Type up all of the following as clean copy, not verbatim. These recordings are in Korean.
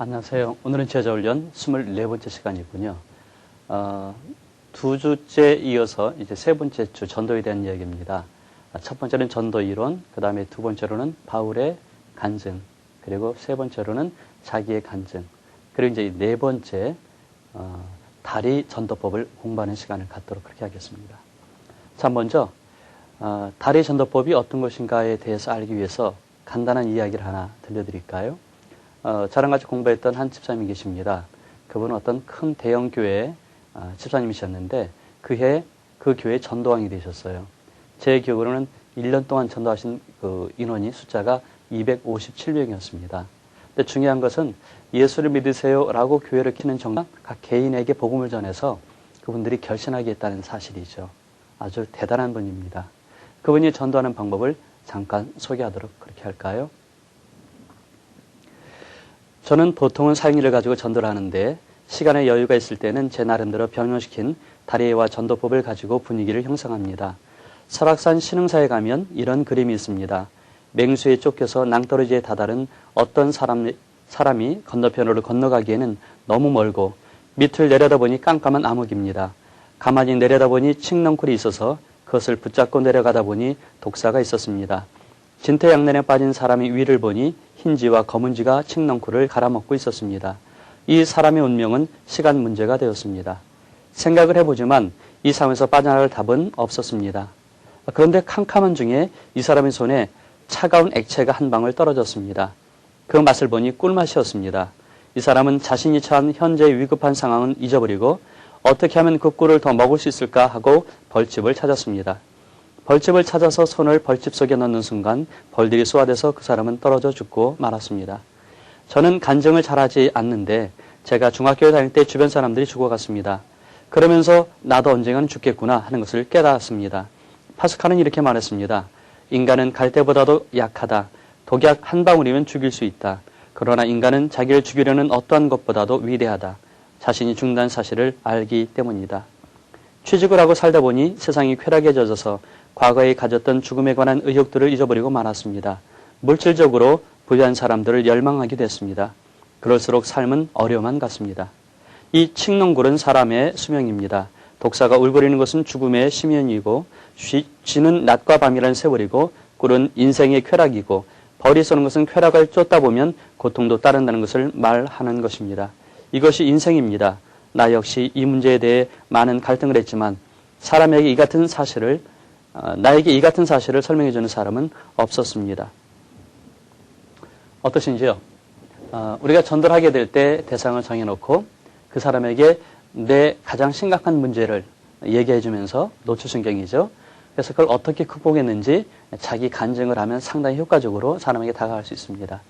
안녕하세요. 오늘은 제자훈련 24번째 시간이군요. 2주째 이어서 이제 3번째 주 전도에 대한 이야기입니다. 첫 번째는 전도 이론, 그 다음에 두 번째로는 바울의 간증, 그리고 세 번째로는 자기의 간증, 그리고 이제 네 번째 다리 전도법을 공부하는 시간을 갖도록 그렇게 하겠습니다. 자, 먼저 다리 전도법이 어떤 것인가에 대해서 알기 위해서 간단한 이야기를 하나 들려드릴까요? 저랑 같이 공부했던 한 집사님이 계십니다. 그분은 어떤 큰 대형 교회 집사님이셨는데 그해 그 교회 전도왕이 되셨어요. 제 기억으로는 1년 동안 전도하신 그 인원이 숫자가 257명이었습니다. 근데 중요한 것은 예수를 믿으세요라고 교회를 키는 정당 각 개인에게 복음을 전해서 그분들이 결신하게 했다는 사실이죠. 아주 대단한 분입니다. 그분이 전도하는 방법을 잠깐 소개하도록 그렇게 할까요? 저는 보통은 사형리를 가지고 전도를 하는데 시간에 여유가 있을 때는 제 나름대로 변형시킨 다리와 전도법을 가지고 분위기를 형성합니다. 설악산 신흥사에 가면 이런 그림이 있습니다. 맹수에 쫓겨서 낭떠러지에 다다른 어떤 사람이 건너편으로 건너가기에는 너무 멀고 밑을 내려다보니 깜깜한 암흑입니다. 가만히 내려다보니 칡넝쿨이 있어서 그것을 붙잡고 내려가다 보니 독사가 있었습니다. 진퇴양난에 빠진 사람이 위를 보니 흰지와 검은지가 칡넝쿨을 갈아먹고 있었습니다. 이 사람의 운명은 시간 문제가 되었습니다. 생각을 해보지만 이 상황에서 빠져나갈 답은 없었습니다. 그런데 캄캄한 중에 이 사람의 손에 차가운 액체가 한 방울 떨어졌습니다. 그 맛을 보니 꿀맛이었습니다. 이 사람은 자신이 처한 현재의 위급한 상황은 잊어버리고 어떻게 하면 그 꿀을 더 먹을 수 있을까 하고 벌집을 찾았습니다. 벌집을 찾아서 손을 벌집 속에 넣는 순간 벌들이 쏘아대서 그 사람은 떨어져 죽고 말았습니다. 저는 간증을 잘하지 않는데 제가 중학교에 다닐 때 주변 사람들이 죽어갔습니다. 그러면서 나도 언젠가는 죽겠구나 하는 것을 깨달았습니다. 파스칼은 이렇게 말했습니다. 인간은 갈대보다도 약하다. 독약 한 방울이면 죽일 수 있다. 그러나 인간은 자기를 죽이려는 어떠한 것보다도 위대하다. 자신이 죽는다는 사실을 알기 때문이다. 취직을 하고 살다 보니 세상이 쾌락에 젖어서 과거에 가졌던 죽음에 관한 의욕들을 잊어버리고 말았습니다. 물질적으로 부유한 사람들을 열망하게 됐습니다. 그럴수록 삶은 어려움만 같습니다. 이 칡넝쿨은 사람의 수명입니다. 독사가 울거리는 것은 죽음의 심연이고 쥐는 낮과 밤이라는 세월이고 꿀은 인생의 쾌락이고 벌이 쏘는 것은 쾌락을 쫓다 보면 고통도 따른다는 것을 말하는 것입니다. 이것이 인생입니다. 나 역시 이 문제에 대해 많은 갈등을 했지만 나에게 이 같은 사실을 설명해주는 사람은 없었습니다. 어떠신지요? 우리가 전도를 하게 될 때 대상을 정해놓고 그 사람에게 내 가장 심각한 문제를 얘기해주면서 노출순경이죠. 그래서 그걸 어떻게 극복했는지 자기 간증을 하면 상당히 효과적으로 사람에게 다가갈 수 있습니다.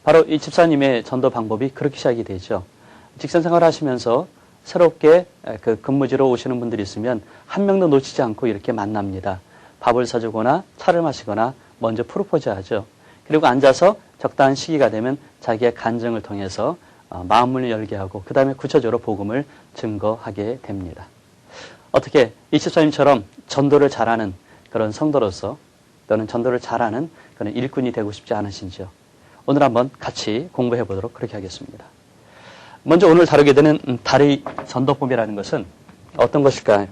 바로 이 집사님의 전도 방법이 그렇게 시작이 되죠. 직장생활을 하시면서 새롭게 그 근무지로 오시는 분들이 있으면 한 명도 놓치지 않고 이렇게 만납니다. 밥을 사주거나 차를 마시거나 먼저 프로포즈하죠. 그리고 앉아서 적당한 시기가 되면 자기의 간증을 통해서 마음을 열게 하고 그 다음에 구체적으로 복음을 증거하게 됩니다. 어떻게 이 집사님처럼 전도를 잘하는 그런 성도로서 또는 전도를 잘하는 그런 일꾼이 되고 싶지 않으신지요? 오늘 한번 같이 공부해 보도록 그렇게 하겠습니다. 먼저 오늘 다루게 되는 다리 전도법이라는 것은 어떤 것일까요?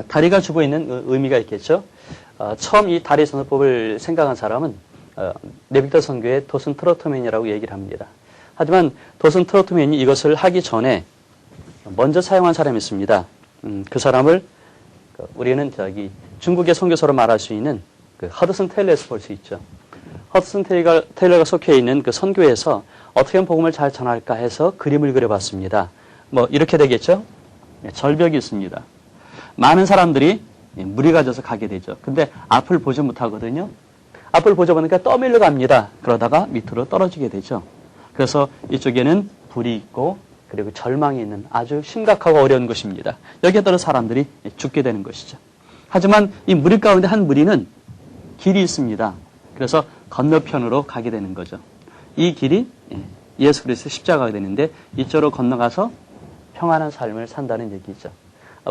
다리가 주고 있는 의미가 있겠죠. 처음 이 다리 전도법을 생각한 사람은 네빅더 선교의 도슨 트로트맨이라고 얘기를 합니다. 하지만 도슨 트로트맨이 이것을 하기 전에 먼저 사용한 사람이 있습니다. 그 사람을 우리는 중국의 선교사로 말할 수 있는 허드슨 테일러에서 볼 수 있죠. 허드슨 테일러가 속해 있는 그 선교에서 어떻게 하면 복음을 잘 전할까 해서 그림을 그려봤습니다. 이렇게 되겠죠? 절벽이 있습니다. 많은 사람들이 물이 가져서 가게 되죠. 근데 앞을 보지 못하거든요. 앞을 보지 못하니까 떠밀려 갑니다. 그러다가 밑으로 떨어지게 되죠. 그래서 이쪽에는 불이 있고 그리고 절망이 있는 아주 심각하고 어려운 것입니다. 여기에 따라 사람들이 죽게 되는 것이죠. 하지만 이 무리 가운데 한 무리는 길이 있습니다. 그래서 건너편으로 가게 되는 거죠. 이 길이 예수 그리스도의 십자가가 되는데 이쪽으로 건너가서 평안한 삶을 산다는 얘기죠.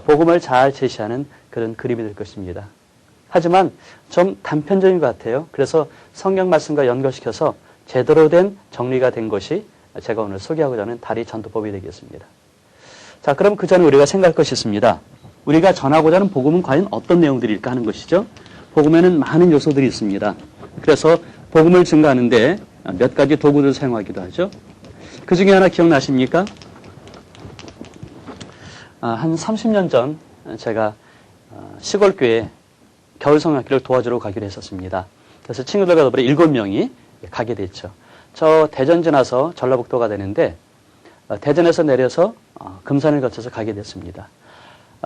복음을 잘 제시하는 그런 그림이 될 것입니다. 하지만 좀 단편적인 것 같아요. 그래서 성경 말씀과 연결시켜서 제대로 된 정리가 된 것이 제가 오늘 소개하고자 하는 다리 전도법이 되겠습니다. 자, 그럼 그 전에 우리가 생각할 것이 있습니다. 우리가 전하고자 하는 복음은 과연 어떤 내용들일까 하는 것이죠. 복음에는 많은 요소들이 있습니다. 그래서 복음을 증거하는데 몇 가지 도구를 사용하기도 하죠. 그 중에 하나 기억나십니까? 한 30년 전 제가 시골교회 겨울 성경학기를 도와주러 가기로 했었습니다. 그래서 친구들과 더불어 7명이 가게 됐죠. 저 대전 지나서 전라북도가 되는데 대전에서 내려서 금산을 거쳐서 가게 됐습니다.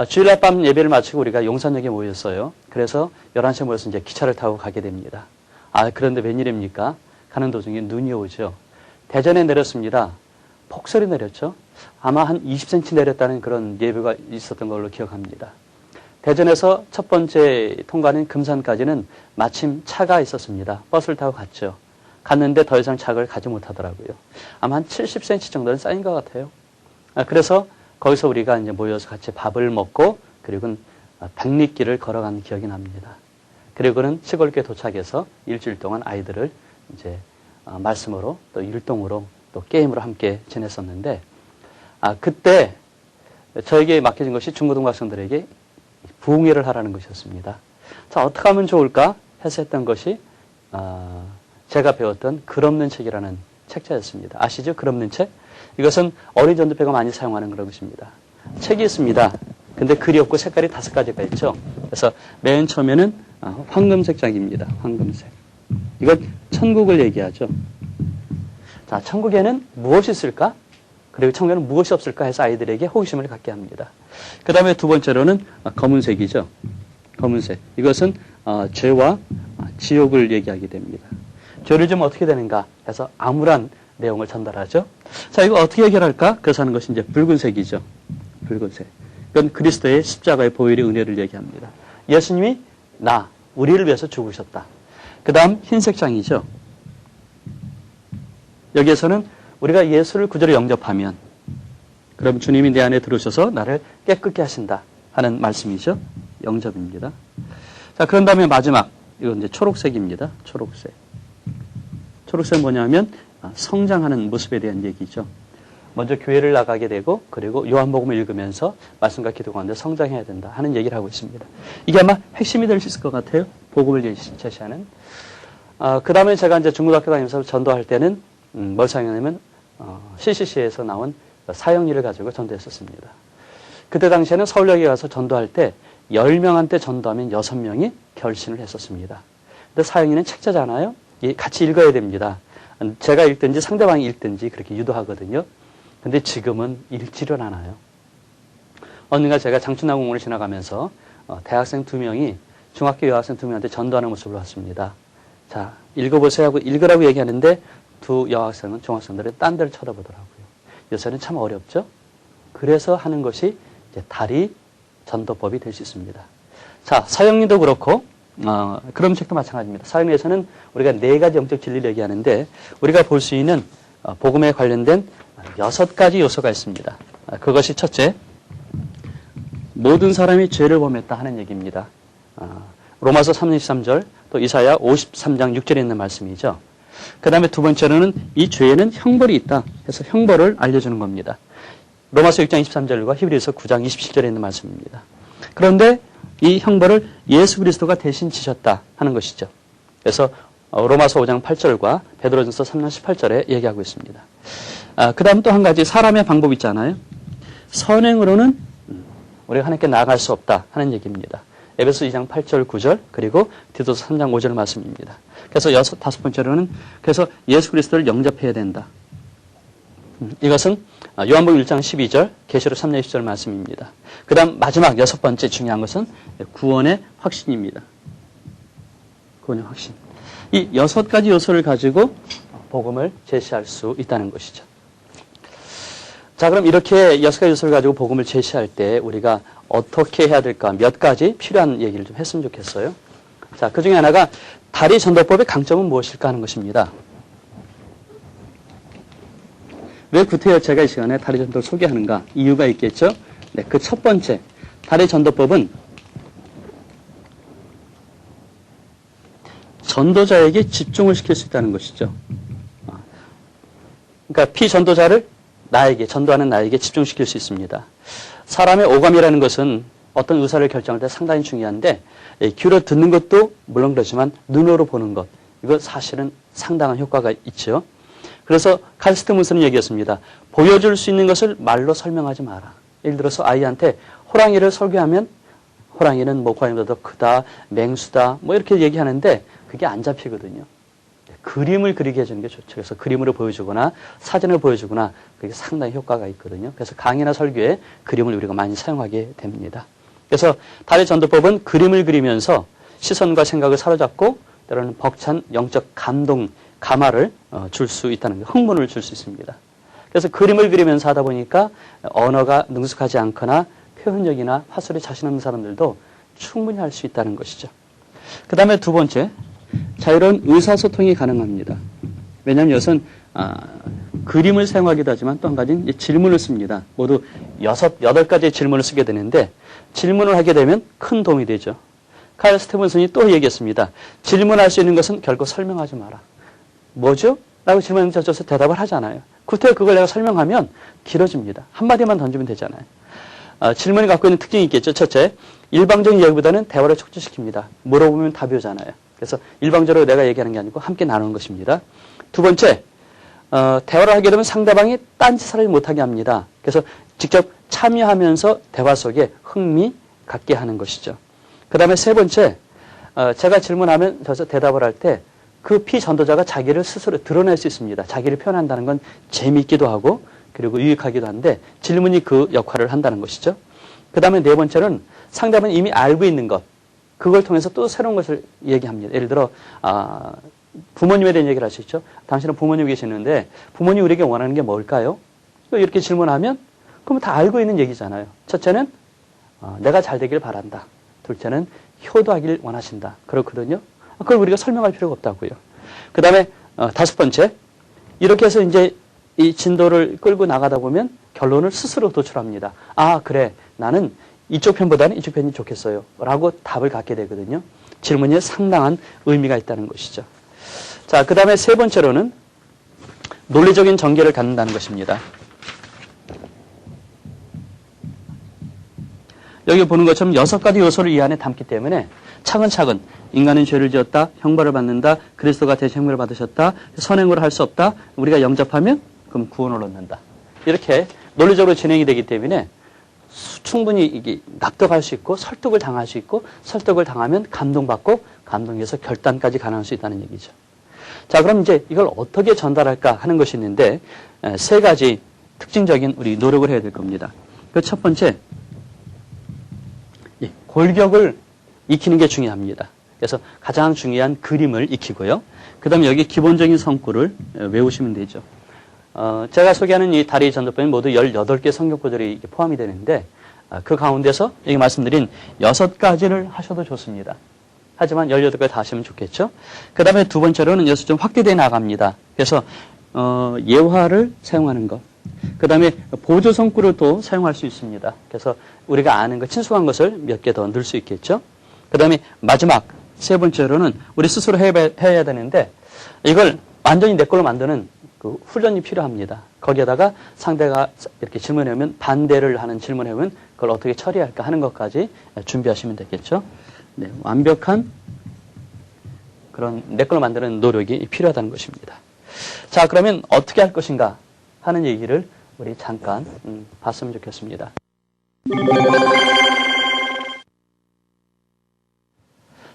주일날 밤 예배를 마치고 우리가 용산역에 모였어요. 그래서 11시에 모여서 이제 기차를 타고 가게 됩니다. 그런데 웬일입니까? 가는 도중에 눈이 오죠. 대전에 내렸습니다. 폭설이 내렸죠. 아마 한 20cm 내렸다는 그런 예보가 있었던 걸로 기억합니다. 대전에서 첫 번째 통과는 금산까지는 마침 차가 있었습니다. 버스를 타고 갔죠. 갔는데 더 이상 차를 가지 못하더라고요. 아마 한 70cm 정도는 쌓인 것 같아요. 그래서 거기서 우리가 이제 모여서 같이 밥을 먹고 그리고는 백리길을 걸어간 기억이 납니다. 그리고는 시골교에 도착해서 일주일 동안 아이들을 이제 말씀으로 또 율동으로 또 게임으로 함께 지냈었는데 그때 저에게 맡겨진 것이 중고등부 학생들에게 부흥회를 하라는 것이었습니다. 자, 어떻게 하면 좋을까 해서 했던 것이 제가 배웠던 글 없는 책이라는 책자였습니다. 아시죠? 글 없는 책? 이것은 어린 전도회가 많이 사용하는 그런 것입니다. 책이 있습니다. 근데 글이 없고 색깔이 5가지가 있죠. 그래서 맨 처음에는 황금색 장입니다. 황금색. 이건 천국을 얘기하죠. 자, 천국에는 무엇이 있을까? 그리고 천국에는 무엇이 없을까 해서 아이들에게 호기심을 갖게 합니다. 그 다음에 두 번째로는 검은색이죠. 검은색. 이것은 죄와 지옥을 얘기하게 됩니다. 죄를 좀 어떻게 되는가 해서 암울한 내용을 전달하죠. 자, 이거 어떻게 해결할까? 그래서 하는 것이 이제 붉은색이죠. 붉은색. 이건 그리스도의 십자가의 보혈의 은혜를 얘기합니다. 예수님이 우리를 위해서 죽으셨다. 그 다음 흰색 장이죠. 여기에서는 우리가 예수를 구주로 영접하면 그럼 주님이 내 안에 들어오셔서 나를 깨끗게 하신다 하는 말씀이죠. 영접입니다. 자, 그런 다음에 마지막 이건 이제 초록색입니다. 초록색. 초록색은 뭐냐면 성장하는 모습에 대한 얘기죠. 먼저 교회를 나가게 되고 그리고 요한복음을 읽으면서 말씀과 기도 가운데 성장해야 된다 하는 얘기를 하고 있습니다. 이게 아마 핵심이 될 수 있을 것 같아요. 복음을 제시하는. 그 다음에 제가 이제 중고등학교 다니면서 전도할 때는 뭘 사용하냐면 CCC에서 나온 사형리를 가지고 전도했었습니다. 그때 당시에는 서울역에 가서 전도할 때 10명한테 전도하면 6명이 결신을 했었습니다. 근데 사형리는 책자잖아요. 같이 읽어야 됩니다. 제가 읽든지 상대방이 읽든지 그렇게 유도하거든요. 근데 지금은 읽지를 않아요. 어느가 제가 장춘나공원을 지나가면서 대학생 2명이 중학교 여학생 2명한테 전도하는 모습을 봤습니다. 자, 읽어보세요 하고 읽으라고 얘기하는데 두 여학생은 중학생들은 딴 데를 쳐다보더라고요. 요새는 참 어렵죠? 그래서 하는 것이 이제 다리 전도법이 될 수 있습니다. 자, 사형리도 그렇고 그런 책도 마찬가지입니다. 사형리에서는 우리가 4가지 영적 진리를 얘기하는데 우리가 볼 수 있는 복음에 관련된 6가지 요소가 있습니다. 그것이 첫째, 모든 사람이 죄를 범했다 하는 얘기입니다. 로마서 3장 23절 또 이사야 53장 6절에 있는 말씀이죠. 그 다음에 두 번째로는 이 죄에는 형벌이 있다 해서 형벌을 알려주는 겁니다. 로마서 6장 23절과 히브리서 9장 27절에 있는 말씀입니다. 그런데 이 형벌을 예수 그리스도가 대신 지셨다 하는 것이죠. 그래서 로마서 5장 8절과 베드로전서 3장 18절에 얘기하고 있습니다. 그 다음 또 한 가지 사람의 방법이 있잖아요. 선행으로는 우리가 하나님께 나아갈 수 없다 하는 얘기입니다. 에베소 2장 8절 9절 그리고 디도서 3장 5절 말씀입니다. 그래서 다섯 번째로는 그래서 예수 그리스도를 영접해야 된다. 이것은 요한복음 1장 12절 계시록 3장 10절 말씀입니다. 그 다음 마지막 6번째 중요한 것은 구원의 확신입니다. 구원의 확신. 이 6가지 요소를 가지고 복음을 제시할 수 있다는 것이죠. 자, 그럼 이렇게 6가지 요소를 가지고 복음을 제시할 때 우리가 어떻게 해야 될까 몇 가지 필요한 얘기를 좀 했으면 좋겠어요. 자, 그 중에 하나가 다리 전도법의 강점은 무엇일까 하는 것입니다. 왜 구태여 제가 이 시간에 다리 전도를 소개하는가? 이유가 있겠죠? 네, 그 첫 번째, 다리 전도법은 전도자에게 집중을 시킬 수 있다는 것이죠. 그러니까 피전도자를 나에게, 전도하는 나에게 집중시킬 수 있습니다. 사람의 오감이라는 것은 어떤 의사를 결정할 때 상당히 중요한데, 귀로 듣는 것도 물론 그렇지만 눈으로 보는 것, 이거 사실은 상당한 효과가 있죠. 그래서 칼 스티븐슨은 얘기했습니다. 보여줄 수 있는 것을 말로 설명하지 마라. 예를 들어서 아이한테 호랑이를 설교하면 호랑이는 뭐 고양이보다 더 크다, 맹수다, 뭐 이렇게 얘기하는데 그게 안 잡히거든요. 그림을 그리게 해주는 게 좋죠. 그래서 그림으로 보여주거나 사진을 보여주거나 그게 상당히 효과가 있거든요. 그래서 강의나 설교에 그림을 우리가 많이 사용하게 됩니다. 그래서 달의 전도법은 그림을 그리면서 시선과 생각을 사로잡고 때로는 벅찬 영적 감동, 감화를 줄 수 있다는 거, 흥분을 줄 수 있습니다. 그래서 그림을 그리면서 하다 보니까 언어가 능숙하지 않거나 표현력이나 화술이 자신 없는 사람들도 충분히 할 수 있다는 것이죠. 그 다음에 두 번째, 자유로운 의사소통이 가능합니다. 왜냐하면 이것은 그림을 사용하기도 하지만 또 한 가지는 질문을 씁니다. 모두 8가지의 질문을 쓰게 되는데 질문을 하게 되면 큰 도움이 되죠. 칼 스티븐슨이 또 얘기했습니다. 질문할 수 있는 것은 결코 설명하지 마라. 뭐죠? 라고 질문을 던져서 대답을 하잖아요. 구태여 그걸 내가 설명하면 길어집니다. 한마디만 던지면 되잖아요. 질문이 갖고 있는 특징이 있겠죠. 첫째, 일방적인 이야기보다는 대화를 촉진시킵니다. 물어보면 답이 오잖아요. 그래서 일방적으로 내가 얘기하는 게 아니고 함께 나누는 것입니다. 두 번째, 대화를 하게 되면 상대방이 딴짓을 못하게 합니다. 그래서 직접 참여하면서 대화 속에 흥미 갖게 하는 것이죠. 그 다음에 세 번째, 제가 질문하면 저서 대답을 할 때 그 피전도자가 자기를 스스로 드러낼 수 있습니다. 자기를 표현한다는 건 재미있기도 하고 그리고 유익하기도 한데 질문이 그 역할을 한다는 것이죠. 그 다음에 네 번째는 상대방이 이미 알고 있는 것, 그걸 통해서 또 새로운 것을 얘기합니다. 예를 들어 부모님에 대한 얘기를 할 수 있죠. 당신은 부모님이 계시는데 부모님이 우리에게 원하는 게 뭘까요? 이렇게 질문하면 그러면 다 알고 있는 얘기잖아요. 첫째는 내가 잘 되길 바란다. 둘째는 효도하길 원하신다. 그렇거든요. 그걸 우리가 설명할 필요가 없다고요. 그 다음에 다섯 번째, 이렇게 해서 이제 이 진도를 끌고 나가다 보면 결론을 스스로 도출합니다. 아, 그래. 나는 이쪽 편보다는 이쪽 편이 좋겠어요. 라고 답을 갖게 되거든요. 질문에 상당한 의미가 있다는 것이죠. 자, 그 다음에 세 번째로는 논리적인 전개를 갖는다는 것입니다. 여기 보는 것처럼 6가지 요소를 이 안에 담기 때문에 차근차근 인간은 죄를 지었다, 형벌을 받는다, 그리스도가 대신 형벌을 받으셨다, 선행으로 할 수 없다, 우리가 영접하면 그럼 구원을 얻는다. 이렇게 논리적으로 진행이 되기 때문에 충분히 이게 납득할 수 있고 설득을 당할 수 있고 설득을 당하면 감동받고 감동에서 결단까지 가능할 수 있다는 얘기죠. 자, 그럼 이제 이걸 어떻게 전달할까 하는 것이 있는데 세 가지 특징적인 우리 노력을 해야 될 겁니다. 그 첫 번째, 골격을 익히는 게 중요합니다. 그래서 가장 중요한 그림을 익히고요. 그 다음에 여기 기본적인 성구를 외우시면 되죠. 제가 소개하는 이 다리 전도법은 모두 18개 성경 구절이 포함이 되는데 그 가운데서 여기 말씀드린 6가지를 하셔도 좋습니다. 하지만 18가지 다 하시면 좋겠죠. 그 다음에 두 번째로는 여기서 좀 확대되어 나갑니다. 그래서 예화를 사용하는 것. 그 다음에 보조 성구를 또 사용할 수 있습니다. 그래서 우리가 아는 것, 친숙한 것을 몇 개 더 넣을 수 있겠죠. 그 다음에 마지막 세 번째로는 우리 스스로 해야 되는데 이걸 완전히 내 걸로 만드는 그 훈련이 필요합니다. 거기에다가 상대가 이렇게 질문해오면 반대를 하는 질문해오면 그걸 어떻게 처리할까 하는 것까지 준비하시면 되겠죠. 네, 완벽한 그런 내 걸로 만드는 노력이 필요하다는 것입니다. 자, 그러면 어떻게 할 것인가 하는 얘기를 우리 잠깐 봤으면 좋겠습니다.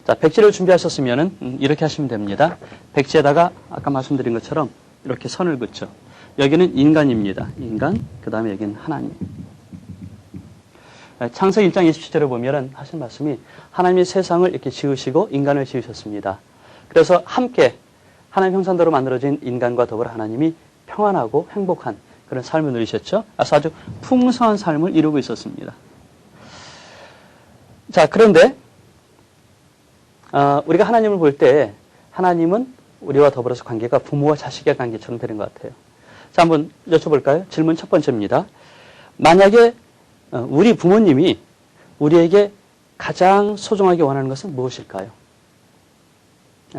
자, 백지를 준비하셨으면 이렇게 하시면 됩니다. 백지에다가 아까 말씀드린 것처럼 이렇게 선을 긋죠. 여기는 인간입니다. 인간, 그 다음에 여기는 하나님. 창세기 1장 27절에 보면 하신 말씀이 하나님이 세상을 이렇게 지으시고 인간을 지으셨습니다. 그래서 함께 하나님 형상대로 만들어진 인간과 더불어 하나님이 평안하고 행복한 그런 삶을 누리셨죠. 아주 풍성한 삶을 이루고 있었습니다. 자, 그런데 우리가 하나님을 볼 때 하나님은 우리와 더불어서 관계가 부모와 자식의 관계처럼 되는 것 같아요. 자, 한번 여쭤볼까요? 질문 첫 번째입니다. 만약에 우리 부모님이 우리에게 가장 소중하게 원하는 것은 무엇일까요?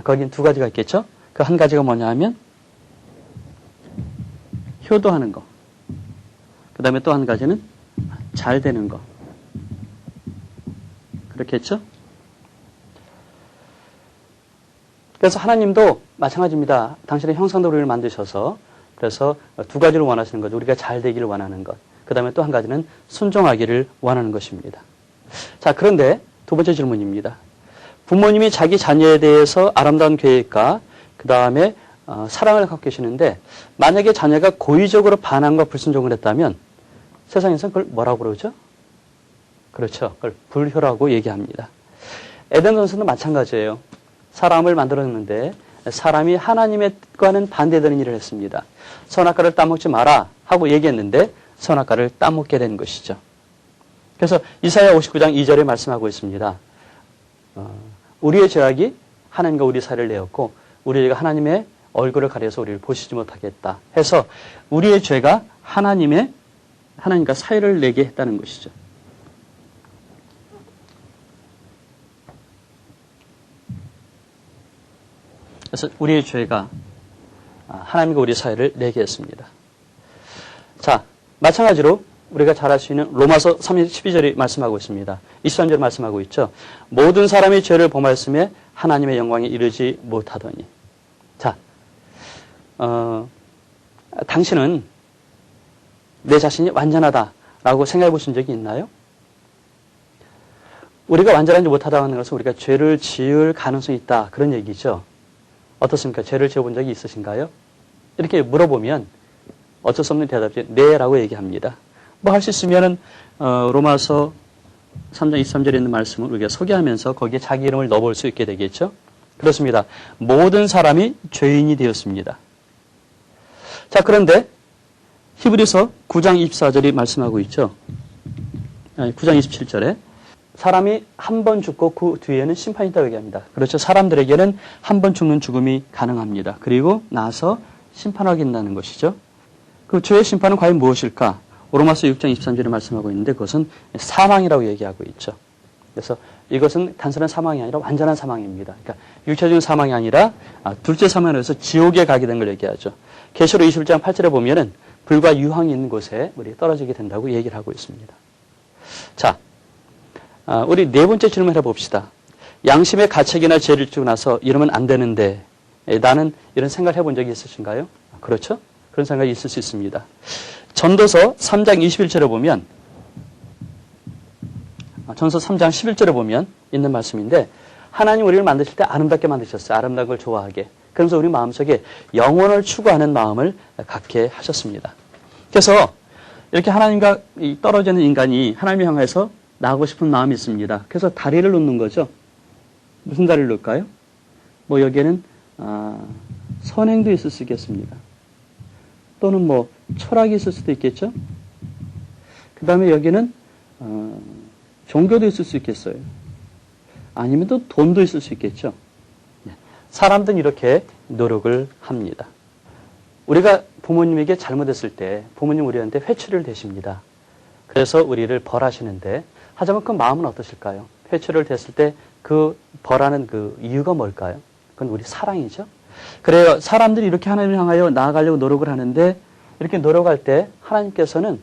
거긴 두 가지가 있겠죠? 그 한 가지가 뭐냐 하면 효도하는 거. 그 다음에 또 한 가지는 잘 되는 거. 그렇겠죠? 그래서 하나님도 마찬가지입니다. 당신의 형상대로 우리를 만드셔서 그래서 두 가지를 원하시는 거죠. 우리가 잘 되기를 원하는 것. 그 다음에 또 한 가지는 순종하기를 원하는 것입니다. 자, 그런데 두 번째 질문입니다. 부모님이 자기 자녀에 대해서 아름다운 계획과 그 다음에 사랑을 갖고 계시는데 만약에 자녀가 고의적으로 반항과 불순종을 했다면 세상에서 그걸 뭐라고 그러죠? 그렇죠. 그걸 불효라고 얘기합니다. 에덴 동산도 마찬가지예요. 사람을 만들었는데 사람이 하나님의 뜻과는 반대되는 일을 했습니다. 선악과를 따먹지 마라 하고 얘기했는데 선악과를 따먹게 된 것이죠. 그래서 이사야 59장 2절에 말씀하고 있습니다. 우리의 죄악이 하나님과 우리 사이를 내었고 우리가 하나님의 얼굴을 가려서 우리를 보시지 못하겠다 해서 우리의 죄가 하나님과 사이를 내게 했다는 것이죠. 그래서 우리의 죄가 하나님과 우리 사이를 내게 했습니다. 자, 마찬가지로 우리가 잘 알 수 있는 로마서 3장 12절이 말씀하고 있습니다. 23절 말씀하고 있죠. 모든 사람이 죄를 범하였음에 하나님의 영광에 이르지 못하더니. 자, 당신은 내 자신이 완전하다라고 생각해 보신 적이 있나요? 우리가 완전하지 못하다고 하는 것은 우리가 죄를 지을 가능성이 있다. 그런 얘기죠. 어떻습니까? 죄를 지어본 적이 있으신가요? 이렇게 물어보면 어쩔 수 없는 대답이 네라고 얘기합니다. 뭐 할 수 있으면은 로마서 3장 23절에 있는 말씀을 우리가 소개하면서 거기에 자기 이름을 넣어볼 수 있게 되겠죠. 그렇습니다. 모든 사람이 죄인이 되었습니다. 자, 그런데 히브리서 9장 24절이 말씀하고 있죠. 9장 27절에 사람이 한 번 죽고 그 뒤에는 심판이 있다고 얘기합니다. 그렇죠. 사람들에게는 한 번 죽는 죽음이 가능합니다. 그리고 나서 심판하게 된다는 것이죠. 그 죄의 심판은 과연 무엇일까? 로마서 6장 23절에 말씀하고 있는데 그것은 사망이라고 얘기하고 있죠. 그래서 이것은 단순한 사망이 아니라 완전한 사망입니다. 그러니까 육체적인 사망이 아니라 둘째 사망으로 해서 지옥에 가게 된 걸 얘기하죠. 계시록 21장 8절에 보면은 불과 유황이 있는 곳에 우리 떨어지게 된다고 얘기를 하고 있습니다. 자, 우리 네 번째 질문 해봅시다. 양심의 가책이나 죄를 지고 나서 이러면 안 되는데 나는 이런 생각을 해본 적이 있으신가요? 그렇죠? 그런 생각이 있을 수 있습니다. 전도서 3장 21절에 보면 전서 3장 11절에 보면 있는 말씀인데 하나님 우리를 만드실 때 아름답게 만드셨어요. 아름다운 걸 좋아하게. 그러면서 우리 마음속에 영원을 추구하는 마음을 갖게 하셨습니다. 그래서 이렇게 하나님과 떨어져 있는 인간이 하나님을 향해서 나가고 싶은 마음이 있습니다. 그래서 다리를 놓는 거죠. 무슨 다리를 놓을까요? 뭐 여기에는 선행도 있을 수 있겠습니다. 또는 뭐 철학이 있을 수도 있겠죠. 그 다음에 여기는 종교도 있을 수 있겠어요. 아니면 또 돈도 있을 수 있겠죠. 사람들은 이렇게 노력을 합니다. 우리가 부모님에게 잘못했을 때 부모님 우리한테 회초리를 대십니다. 그래서 우리를 벌하시는데 하지만 그 마음은 어떠실까요? 회초리를 댔을 때 그 벌하는 그 이유가 뭘까요? 그건 우리 사랑이죠. 그래요. 사람들이 이렇게 하나님을 향하여 나아가려고 노력을 하는데 이렇게 노력할 때 하나님께서는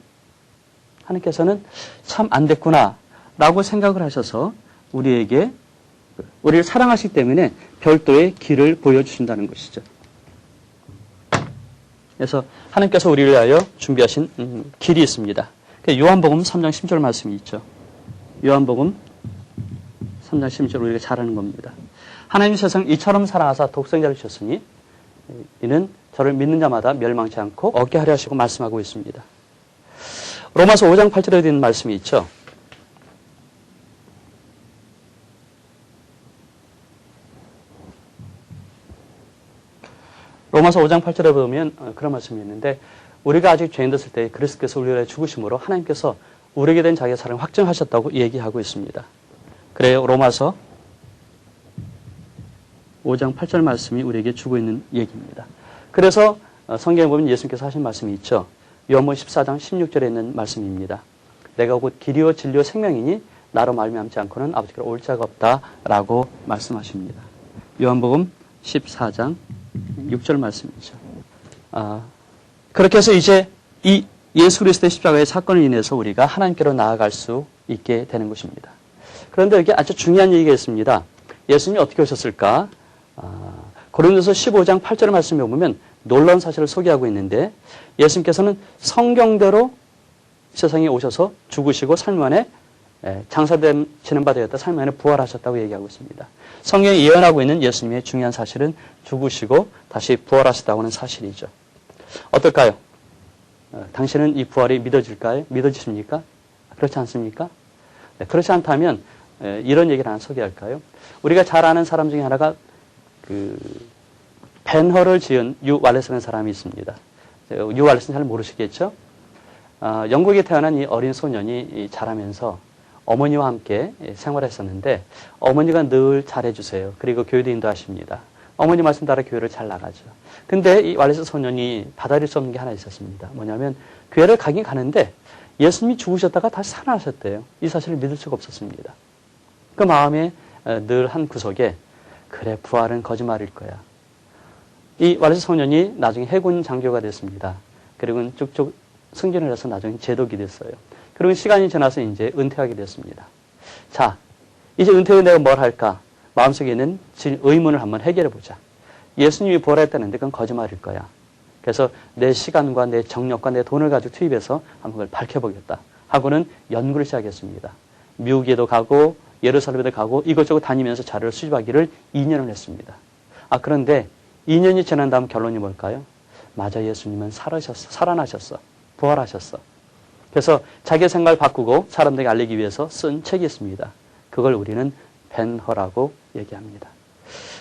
참 안 됐구나 라고 생각을 하셔서 우리에게 우리를 사랑하시기 때문에 별도의 길을 보여주신다는 것이죠. 그래서 하나님께서 우리를 위하여 준비하신 길이 있습니다. 요한복음 3장 10절 말씀이 있죠. 요한복음 3장 10절 우리가 잘 아는 겁니다. 하나님 세상 이처럼 사랑하사 독생자를 주셨으니 이는 저를 믿는 자마다 멸망치 않고 얻게 하려 하시고 말씀하고 있습니다. 로마서 5장 8절에 있는 말씀이 있죠. 로마서 5장 8절에 보면 그런 말씀이 있는데 우리가 아직 죄인 됐을 때 그리스도께서 우리를 위해 죽으심으로 하나님께서 우리에게 된 자기의 사랑을 확증하셨다고 얘기하고 있습니다. 그래요. 로마서 5장 8절 말씀이 우리에게 주고 있는 얘기입니다. 그래서 성경에 보면 예수님께서 하신 말씀이 있죠. 요한복음 14장 16절에 있는 말씀입니다. 내가 곧 길이요 진리요 생명이니 나로 말미암지 않고는 아버지께로 올 자가 없다라고 말씀하십니다. 요한복음 14장 6절 말씀이죠. 그렇게 해서 이제 이 예수 그리스도의 십자가의 사건을 인해서 우리가 하나님께로 나아갈 수 있게 되는 것입니다. 그런데 여기 아주 중요한 얘기가 있습니다. 예수님이 어떻게 오셨을까? 고린도서 15장 8절 말씀에 보면 놀라운 사실을 소개하고 있는데 예수님께서는 성경대로 세상에 오셔서 죽으시고 삶 안에 장사되시는 바 되었다. 삶 안에 부활하셨다고 얘기하고 있습니다. 성경이 예언하고 있는 예수님의 중요한 사실은 죽으시고 다시 부활하셨다고 하는 사실이죠. 어떨까요? 당신은 이 부활이 믿어질까요? 믿어지십니까? 그렇지 않습니까? 네, 그렇지 않다면 이런 얘기를 하나 소개할까요? 우리가 잘 아는 사람 중에 하나가 벤허를 지은 유 왈레스라는 사람이 있습니다. 유 왈레스는 잘 모르시겠죠? 영국에 태어난 이 어린 소년이 자라면서 어머니와 함께 생활했었는데 어머니가 늘 잘해주세요. 그리고 교회도 인도하십니다. 어머니 말씀 따라 교회를 잘 나가죠. 근데 이 왈레스 소년이 받아들일 수 없는 게 하나 있었습니다. 뭐냐면 교회를 가긴 가는데 예수님이 죽으셨다가 다시 살아나셨대요. 이 사실을 믿을 수가 없었습니다. 그 마음에 늘 한 구석에 그래 부활은 거짓말일 거야. 이 왈레스 소년이 나중에 해군 장교가 됐습니다. 그리고 쭉쭉 승진을 해서 나중에 제독이 됐어요. 그리고 시간이 지나서 이제 은퇴하게 됐습니다. 자, 이제 은퇴 후 내가 뭘 할까? 마음속에 있는 의문을 한번 해결해 보자. 예수님이 부활했다는데 그건 거짓말일 거야. 그래서 내 시간과 내 정력과 내 돈을 가지고 투입해서 한번 그걸 밝혀보겠다 하고는 연구를 시작했습니다. 미국에도 가고 예루살렘에도 가고 이것저것 다니면서 자료를 수집하기를 2년을 했습니다. 그런데 2년이 지난 다음 결론이 뭘까요? 맞아, 예수님은 살아나셨어. 부활하셨어. 그래서 자기 생각을 바꾸고 사람들에게 알리기 위해서 쓴 책이 있습니다. 그걸 우리는 벤허라고 얘기합니다.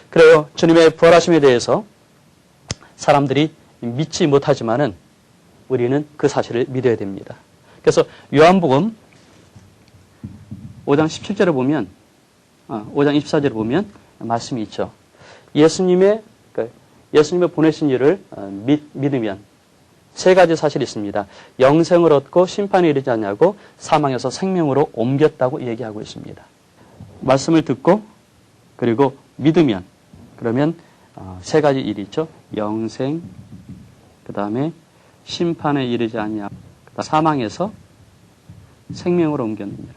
그래요. 주님의 부활하심에 대해서 사람들이 믿지 못하지만은 우리는 그 사실을 믿어야 됩니다. 그래서 요한복음 5장 17절에 보면 5장 24절에 보면 말씀이 있죠. 예수님의 보내신 일을 믿으면 세 가지 사실이 있습니다. 영생을 얻고 심판에 이르지 않냐고 사망에서 생명으로 옮겼다고 얘기하고 있습니다. 말씀을 듣고 그리고 믿으면 그러면 세 가지 일이 있죠. 영생, 그 다음에 심판에 이르지 않냐, 사망에서 생명으로 옮겼느니라.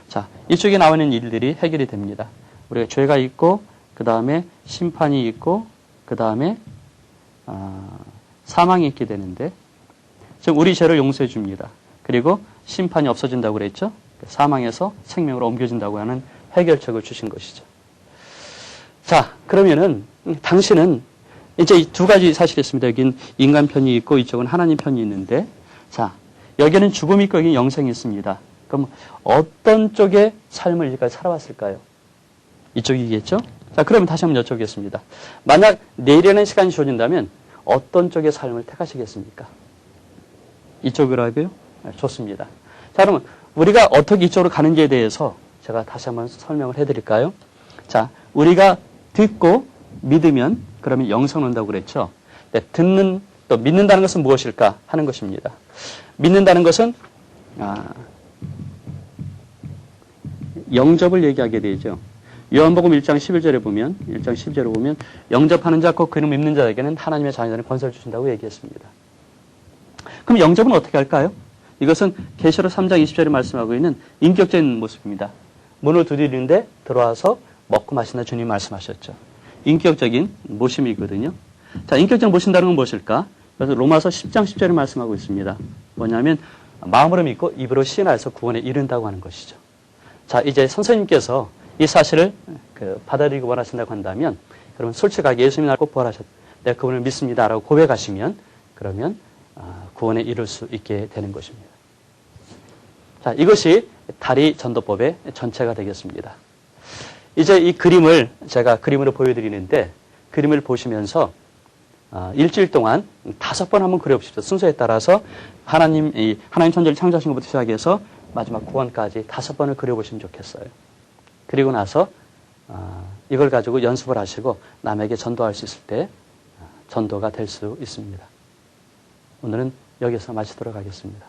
자, 이쪽에 나오는 일들이 해결이 됩니다. 우리가 죄가 있고 그 다음에 심판이 있고 그 다음에 사망이 있게 되는데 지금 우리 죄를 용서해 줍니다. 그리고 심판이 없어진다고 그랬죠. 사망에서 생명으로 옮겨진다고 하는 해결책을 주신 것이죠. 자, 그러면은 당신은 이제 이 두 가지 사실이 있습니다. 여긴 인간 편이 있고 이쪽은 하나님 편이 있는데, 자, 여기는 죽음이 있고 여기는 영생이 있습니다. 그럼 어떤 쪽의 삶을 여기까지 살아왔을까요? 이쪽이겠죠? 자, 그러면 다시 한번 여쭤보겠습니다. 만약 내일이라는 시간이 주어진다면 어떤 쪽의 삶을 택하시겠습니까? 이쪽으로 하고요? 네, 좋습니다. 자, 그러면 우리가 어떻게 이쪽으로 가는지에 대해서 제가 다시 한번 설명을 해드릴까요? 자, 우리가 듣고 믿으면 그러면 영생 온다고 그랬죠? 네, 또 믿는다는 것은 무엇일까 하는 것입니다. 믿는다는 것은 영접을 얘기하게 되죠. 요한복음 1장 11절에 보면 영접하는 자 곧 그를 믿는 자에게는 하나님의 자녀들은 권세를 주신다고 얘기했습니다. 그럼 영접은 어떻게 할까요? 이것은 계시록 3장 20절에 말씀하고 있는 인격적인 모습입니다. 문을 두드리는데 들어와서 먹고 마신다 주님 말씀하셨죠. 인격적인 모심이거든요. 자, 인격적인 모신다는 건 무엇일까? 그래서 로마서 10장 10절에 말씀하고 있습니다. 뭐냐면 마음으로 믿고 입으로 시인하여서 구원에 이른다고 하는 것이죠. 자, 이제 선생님께서 이 사실을 받아들이고 원하신다고 한다면 그러면 솔직하게 예수님이 나를 꼭 부활하셨다. 내가 그분을 믿습니다라고 고백하시면 그러면 구원에 이룰 수 있게 되는 것입니다. 자, 이것이 다리 전도법의 전체가 되겠습니다. 이제 이 그림을 제가 그림으로 보여드리는데 그림을 보시면서 일주일 동안 5번 한번 그려보십시오. 순서에 따라서 하나님 천지를 창조하신 것부터 시작해서 마지막 구원까지 5번을 그려보시면 좋겠어요. 그리고 나서 이걸 가지고 연습을 하시고 남에게 전도할 수 있을 때 전도가 될 수 있습니다. 오늘은 여기서 마치도록 하겠습니다.